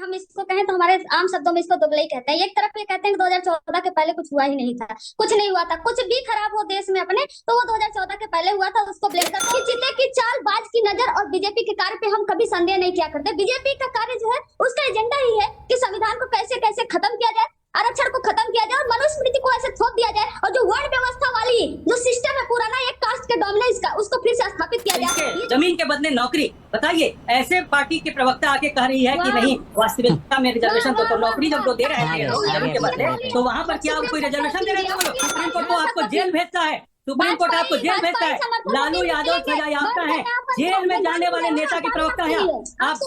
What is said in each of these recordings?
हम इसको कहें तो हमारे आम शब्दों में इसको दोगलई कहते हैं। एक तरफ ये कहते हैं कि 2014 के पहले कुछ हुआ ही नहीं था, कुछ नहीं हुआ था, कुछ भी खराब हो देश में अपने तो वो 2014 के पहले हुआ था, उसको ब्लेम करते हैं। चीते की चाल, बाज की नजर और बीजेपी के कार्य पे हम कभी संदेह नहीं किया करते। बीजेपी का कार्य जो है उसका एजेंडा ही है कि संविधान को कैसे कैसे खत्म किया जाए, आरक्षण को खत्म किया जाए और मनुस्मृति को ऐसे थोप दिया जाए और जो वर्ण व्यवस्था वाली जो सिस्टम है पुराना एक कास्ट के डोमिनेंस का उसको फिर से स्थापित किया जाए। जमीन के बदले नौकरी, बताइए ऐसे पार्टी के प्रवक्ता आके कह रही है कि नहीं वास्तविकता में रिजर्वेशन तो नौकरी जब वो दे रहे थे जमीन के बदले तो वहाँ पर क्या कोई रिजर्वेशन दे रहे थे? सुप्रीम कोर्ट तो आपको जेल भेजता है, सुप्रीम कोर्ट आपको जेल भेजता है। लालू यादव सजा याफ्ता है, जेल में जाने वाले नेता के प्रवक्ता है आप,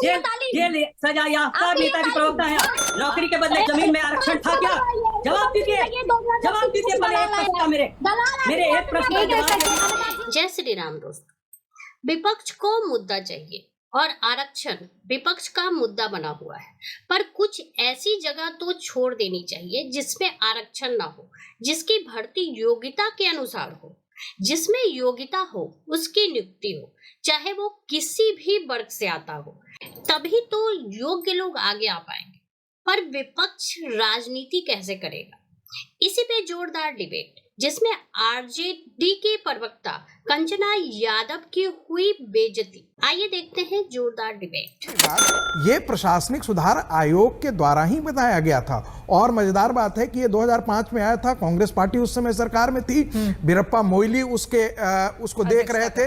जेल सजा याफ्ता नेता के प्रवक्ता है। नौकरी के बदले जमीन में आरक्षण था क्या? जवाब दीजिए, जवाब दीजिए। पहले एक प्रश्न था मेरे एक प्रश्न का जवाब। जय श्री राम दोस्तों, विपक्ष को मुद्दा चाहिए और आरक्षण विपक्ष का मुद्दा बना हुआ है, पर कुछ ऐसी जगह तो छोड़ देनी चाहिए जिसमें आरक्षण ना हो, जिसकी भर्ती योग्यता के अनुसार हो, जिसमें योग्यता हो उसकी नियुक्ति हो, चाहे वो किसी भी वर्ग से आता हो, तभी तो योग्य लोग आगे आ पाएंगे। पर विपक्ष राजनीति कैसे करेगा, इसी पे जोरदार डिबेट जिसमें आरजेडी के प्रवक्ता कंचना यादव की हुई बेइज्जती। आइए देखते हैं जोरदार डिबेट। ये प्रशासनिक सुधार आयोग के द्वारा ही बताया गया था और मजेदार बात है कि ये 2005 में आया था, कांग्रेस पार्टी उस समय सरकार में थी, वीरप्पा मोइली उसको देख रहे थे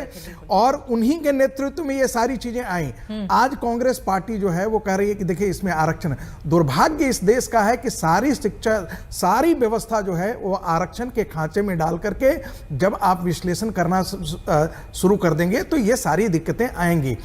और उन्हीं के नेतृत्व में ये सारी चीजें आई। आज कांग्रेस पार्टी जो है वो कह रही है कि देखिए इसमें आरक्षण, दुर्भाग्य इस देश का है कि सारी शिक्षा, सारी व्यवस्था जो है वो आरक्षण के खांचे में डाल करके जब आप विश्लेषण करना शुरू कर देंगे तो ये सारी दिक्कतें आएंगी।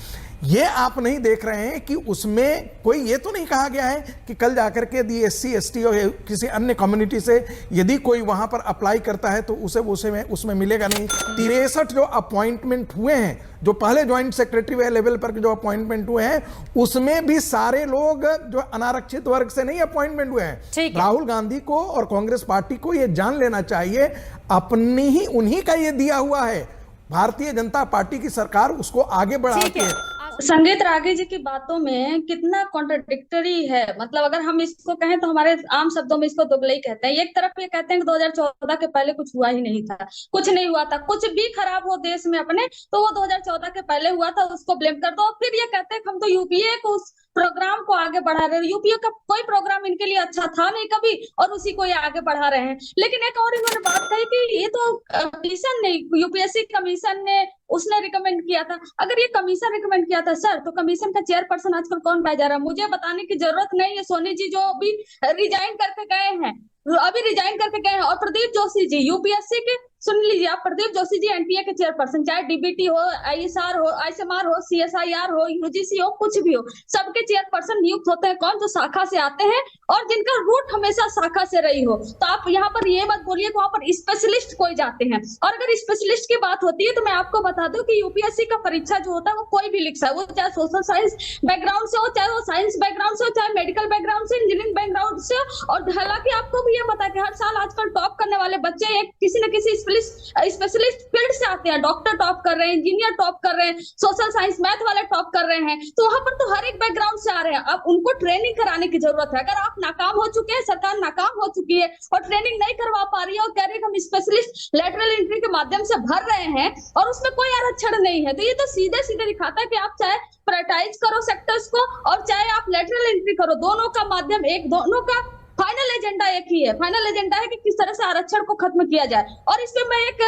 ये आप नहीं देख रहे हैं कि उसमें कोई ये तो नहीं कहा गया है कि कल जाकर के यदि SC ST और किसी अन्य कम्युनिटी से यदि कोई वहां पर अप्लाई करता है तो उसे उसमें मिलेगा नहीं। 63 जो अपॉइंटमेंट हुए हैं, जो पहले ज्वाइंट सेक्रेटरी लेवल पर जो अपॉइंटमेंट हुए हैं उसमें भी सारे लोग जो अनारक्षित वर्ग से नहीं अपॉइंटमेंट हुए हैं। राहुल गांधी को और कांग्रेस पार्टी को यह जान लेना चाहिए, अपनी ही उन्हीं का ये दिया हुआ है, भारतीय जनता पार्टी की सरकार उसको आगे बढ़ाती है। संगीत रागी जी की बातों में कितना कॉन्ट्रडिक्टरी है, मतलब अगर हम इसको कहें तो हमारे आम शब्दों में इसको दोगलई कहते हैं। एक तरफ ये कहते हैं कि 2014 के पहले कुछ हुआ ही नहीं था, कुछ नहीं हुआ था, कुछ भी खराब हो देश में अपने तो वो 2014 के पहले हुआ था, उसको ब्लेम कर दो। फिर ये कहते हैं कि हम तो यूपीए को उस प्रोग्राम को आगे बढ़ा रहे हैं। यूपीए का कोई प्रोग्राम इनके लिए अच्छा था नहीं कभी और उसी को ये आगे बढ़ा रहे हैं। लेकिन एक और इन्होंने बात कही कि ये तो कमीशन ने, यूपीएससी कमीशन ने उसने रिकमेंड किया था। अगर ये कमीशन रिकमेंड किया था सर, तो कमीशन का चेयरपर्सन आजकल कौन पाया जा रहा है? मुझे बताने की जरूरत नहीं है। सोनी जी जो भी रिजाइन करके गए हैं, अभी रिजाइन करके गए हैं, और प्रदीप जोशी जी यूपीएससी के, सुन लीजिए आप, प्रदीप जोशी जी एनटीए के चेयरपर्सन, चाहे डीबीटी हो, आईएसआर हो, आईएसएमआर हो, सीएसआईआर हो, यूजीसी हो, कुछ भी हो, सबके चेयरपर्सन नियुक्त होते हैं कौन? जो शाखा से आते हैं और जिनका रूट हमेशा शाखा से रही हो। तो आप यहाँ पर ये मत बोलिए कि वहां पर स्पेशलिस्ट कोई जाते हैं। और अगर स्पेशलिस्ट की बात होती है तो मैं आपको बता दूं कि यूपीएससी का परीक्षा जो होता है वो कोई भी लिख सकता है, वो चाहे सोशल साइंस बैकग्राउंड से हो, चाहे वो साइंस बैकग्राउंड से हो, चाहे मेडिकल बैकग्राउंड से, इंजीनियरिंग बैकग्राउंड से। और हालांकि आपको भी ये पता है कि हर साल आजकल टॉप करने वाले बच्चे एक किसी न किसी स्पेशलिस्ट फील्ड से आते हैं। डॉक्टर टॉप कर रहे हैं, इंजीनियर टॉप कर रहे हैं, सोशल साइंस मैथ वाले टॉप कर रहे हैं। तो वहां पर तो हर एक बैकग्राउंड से आ रहे हैं। अब उनको ट्रेनिंग कराने की जरूरत है। अगर आप नाकाम हो चुके हैं, सरकार नाकाम हो चुकी है और ट्रेनिंग नहीं करवा पा रही है और कह रही है हम स्पेशलिस्ट लेटरल एंट्री के माध्यम से भर रहे हैं और उसमें कोई आरक्षण नहीं है, तो ये तो सीधे सीधे दिखाता है कि आप चाहे प्रायोरिटाइज करो सेक्टर्स को और चाहे आप लेटरल एंट्री करो, दोनों का माध्यम एक, दोनों का फाइनल एजेंडा एक ही है। फाइनल एजेंडा है कि किस तरह से आरक्षण को खत्म किया जाए। और इसमें मैं एक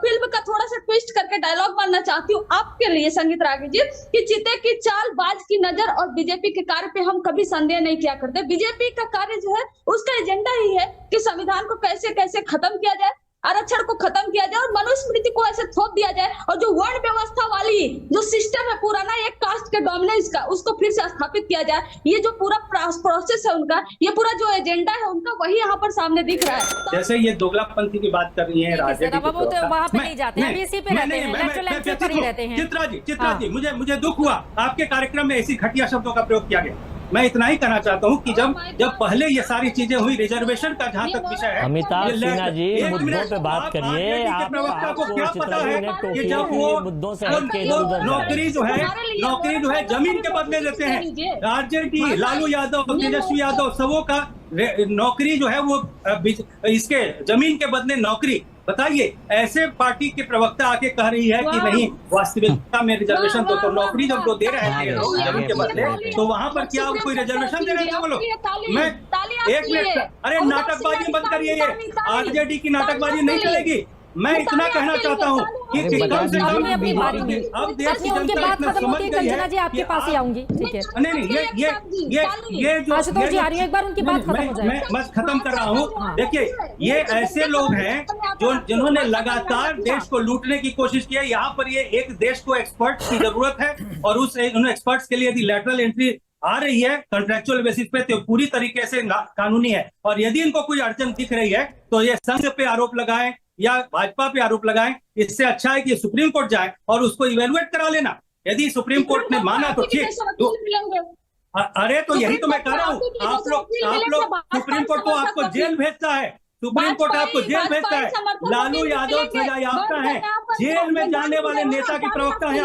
फिल्म का थोड़ा सा ट्विस्ट करके डायलॉग मानना चाहती हूँ आपके लिए संगीत रागी जी, कि चीते की चाल, बाज की नजर और बीजेपी के कार्य पे हम कभी संदेह नहीं किया करते। बीजेपी का कार्य जो है उसका एजेंडा ही है कि संविधान को कैसे कैसे खत्म किया जाए, आरक्षण को खत्म किया जाए और मनुस्मृति को ऐसे थोप दिया जाए और जो वर्ण व्यवस्था वाली जो सिस्टम है पुराना एक कास्ट के डोमिनेंस का, उसको फिर से स्थापित किया जाए। ये जो पूरा प्रोसेस है उनका, ये पूरा जो एजेंडा है उनका, वही यहाँ पर सामने दिख रहा है। जैसे ये दोगलापंथी की बात कर रही है राजनीति, वहाँ पे नहीं जाते हैं, इसी पे रहते हैं, लेक्चर लेक्चर पर ही रहते हैं। चित्रा जी, मुझे दुख हुआ आपके कार्यक्रम में ऐसी घटिया शब्दों का प्रयोग किया गया। मैं इतना ही कहना चाहता हूँ कि जब पहले ये सारी चीजें हुई, रिजर्वेशन का जहाँ तक विषय है, अमिताभ सिन्हा जी एक मुद्दों मिनट, पे बात करिए। आप प्रवक्ता को क्या पता है कि जब मुद्दों से वो हटके नौकरी जो है जमीन के बदले देते हैं। आरजेडी, लालू यादव, तेजस्वी यादव सबों का नौकरी जो है वो इसके जमीन के बदले नौकरी। बताइए, ऐसे पार्टी के प्रवक्ता आके कह रही है कि नहीं, वास्तविकता में रिजर्वेशन तो नौकरी जब वो दे रहे थे जमीन के बदले, तो वहां पर क्या कोई रिजर्वेशन दे रहे थे वो लोग? मैं एक मिनट, अरे नाटकबाजी बंद करिए, ये आरजेडी की नाटकबाजी नहीं चलेगी। मैं इतना कहना चाहता हूँ कि कम से कम अपनी बारी में अब देश की उनकी जनता बात इतना खत्म समझ होती है, गई कंचना है जी आपके पास ही आऊंगी, ठीक है? नहीं, ये जो आशुतोष जी आ रही है, एक बार उनकी बात खत्म हो जाए। मैं बस खत्म कर रहा हूँ। देखिए, ये ऐसे लोग हैं जिन्होंने लगातार देश को लूटने की कोशिश की है। यहाँ पर ये एक देश को एक्सपर्ट्स की जरूरत है, और उन एक्सपर्ट्स के लिए यदि लैटरल एंट्री आ रही है कंट्रेक्चुअल बेसिस पे, तो पूरी तरीके से कानूनी है। और यदि इनको कोई अड़चन दिख रही है तो ये संघ पे आरोप लगाएं या भाजपा पे आरोप लगाएं। इससे अच्छा है कि सुप्रीम कोर्ट जाए और उसको इवेलुएट करा लेना। यदि सुप्रीम कोर्ट ने माना तो ठीक, अरे तो यही तो मैं कह रहा हूँ। आप लोग सुप्रीम कोर्ट तो आपको जेल भेजता है, सुप्रीम कोर्ट आपको जेल भेजता है। लालू यादव सजा याफ्ता है, जेल में जाने वाले नेता की प्रवक्ता है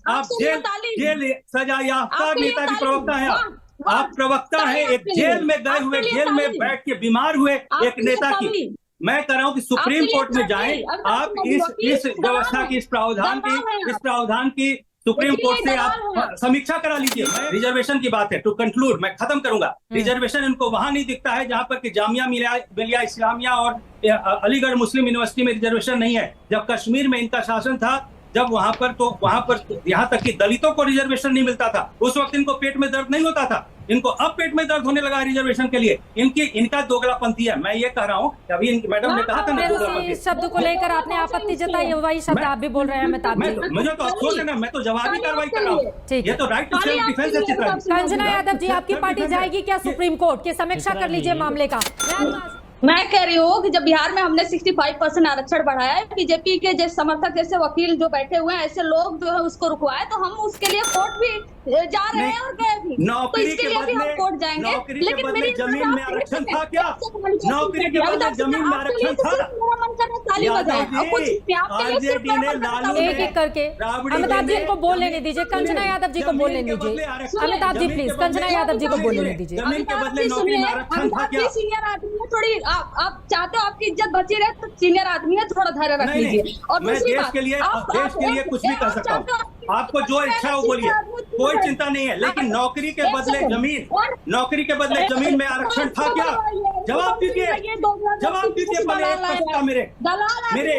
आप। जेल सजा याफ्ता नेता की प्रवक्ता है आप प्रवक्ता है एक जेल में गए हुए, जेल में बैठ के बीमार हुए एक नेता की। मैं कह रहा हूं कि सुप्रीम कोर्ट में जाएं आप, इस व्यवस्था की, इस प्रावधान की सुप्रीम कोर्ट से आप समीक्षा करा लीजिए। रिजर्वेशन की बात है, टू कंक्लूड मैं खत्म करूंगा। रिजर्वेशन इनको वहां नहीं दिखता है जहां पर कि जामिया मिलिया इस्लामिया और अलीगढ़ मुस्लिम यूनिवर्सिटी में रिजर्वेशन नहीं है। जब कश्मीर में इनका शासन था, जब वहां पर यहाँ तक कि दलितों को रिजर्वेशन नहीं मिलता था, उस वक्त इनको पेट में दर्द नहीं होता था। इनको अब पेट में दर्द होने लगा है रिजर्वेशन के लिए। इनका दोगलापंथी है। मैं ये कह रहा हूँ, अभी मैडम ने कहा था ना दोगलापंथी शब्द को लेकर आपने आपत्ति जताई, वही शब्द आप भी बोल रहे हैं अमिताभ जी। मुझे तो अफसोस है ना, मैं तो जवाबी कार्रवाई कर रहा हूँ। ये तो राइट टू सेल्फ डिफेंस है। चित्रा कंचना यादव जी, आपकी पार्टी जाएगी क्या सुप्रीम कोर्ट की? समीक्षा कर लीजिए मामले का। मैं कह रही हूँ कि जब बिहार में हमने 65% आरक्षण बढ़ाया है, बीजेपी के जैसे समर्थक जैसे वकील जो बैठे हुए हैं, ऐसे लोग जो है उसको रुकवाए, तो हम उसके लिए कोर्ट भी जा रहे हैं और गए भी। तो इसके लिए भी हम कोर्ट जाएंगे। लेकिन मेरी जमीन में आरक्षण था क्या? नौकरी के बदले जमीन में आरक्षण था? एक एक करके अमिताभ जी को बोल लेने दीजिए, कंचना यादव जी को बोल लेने दीजिए। अमिताभ जी प्लीज, कंचना यादव जी को बोल लेने दीजिए। जमीन के बदले नौकरी में आरक्षण था क्या? सीनियर आदमी है, थोड़ी आप चाहते हो आपकी इज्जत बची रहे, तो सीनियर आदमी है, थोड़ा धैर्य रख लीजिए। और मैं देश के लिए कुछ भी कर सकता हूँ। आपको जो इच्छा है वो बोलिए, कोई चिंता नहीं है। लेकिन नौकरी के बदले जमीन में आरक्षण था क्या? जवाब दीजिए पहले एक प्रश्न का मेरे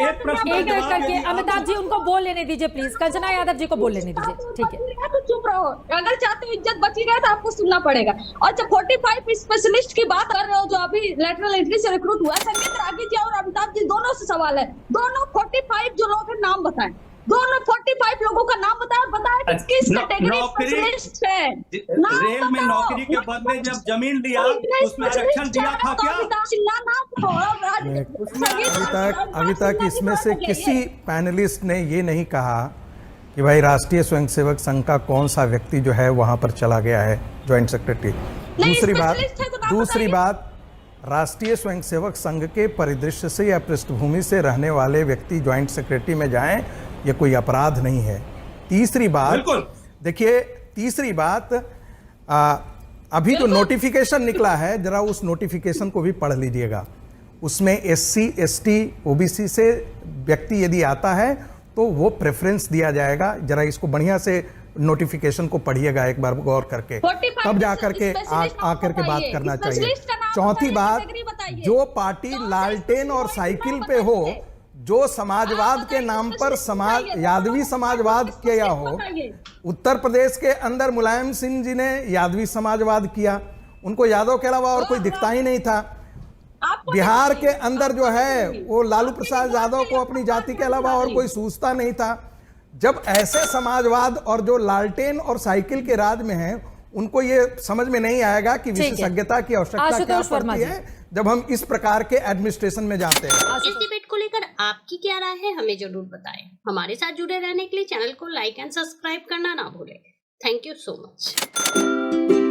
एक प्रश्न एक एक करके अमिताभ जी उनको बोल लेने दीजिए प्लीज। कंचना यादव जी को बोल लेने दीजिए, ठीक है? तो चुप रहो। अगर चाहते हो इज्जत बची रहे तो आपको सुनना पड़ेगा। और जब 45 स्पेशलिस्ट की बात कर रहे हो जो अभी लेटरल एंट्री से रिक्रूट हुआ है, संगीत रागी जी और अमिताभ जी दोनों से सवाल है। दोनों 45 जो लोग हैं नाम बताएं, दोनों 45 लोगों का नाम बताया कि किस कैटेगरी स्पेशलिस्ट है। रेल में नौकरी के बदले जब जमीन दिया उसमें आरक्षण दिया था क्या? अभी तक इसमें से किसी पैनलिस्ट ने ये नहीं कहा कि भाई राष्ट्रीय स्वयंसेवक संघ का कौन सा व्यक्ति जो है वहां पर चला गया है ज्वाइंट सेक्रेटरी। दूसरी बात राष्ट्रीय स्वयंसेवक संघ के परिदृश्य से या पृष्ठभूमि से रहने वाले व्यक्ति ज्वाइंट सेक्रेटरी में जाएं, ये कोई अपराध नहीं है। तीसरी बात देखिए, अभी जो नोटिफिकेशन निकला है, जरा उस नोटिफिकेशन को भी पढ़ लीजिएगा। उसमें SC ST OBC से व्यक्ति यदि आता है तो वो प्रेफरेंस दिया जाएगा। जरा इसको बढ़िया से नोटिफिकेशन को पढ़िएगा एक बार गौर करके, तब जाकर के आकर के बात करना चाहिए। चौथी बात, जो पार्टी लालटेन और साइकिल पे हो, जो समाजवाद के नाम पर यादवी समाजवाद किया हो, उत्तर प्रदेश के अंदर मुलायम सिंह जी ने यादवी समाजवाद किया, उनको यादव के अलावा और कोई दिखता ही नहीं था। बिहार के अंदर जो है वो लालू प्रसाद यादव को अपनी जाति के अलावा और कोई सूझता नहीं था। जब ऐसे समाजवाद और जो लालटेन और साइकिल के राज में हैं, उनको ये समझ में नहीं आएगा कि विशेषज्ञता की आवश्यकता क्या पड़ती है जब हम इस प्रकार के एडमिनिस्ट्रेशन में जाते हैं। इस डिबेट को लेकर आपकी क्या राय है, हमें जरूर बताएं। हमारे साथ जुड़े रहने के लिए चैनल को लाइक एंड सब्सक्राइब करना ना भूलें। Thank you so much.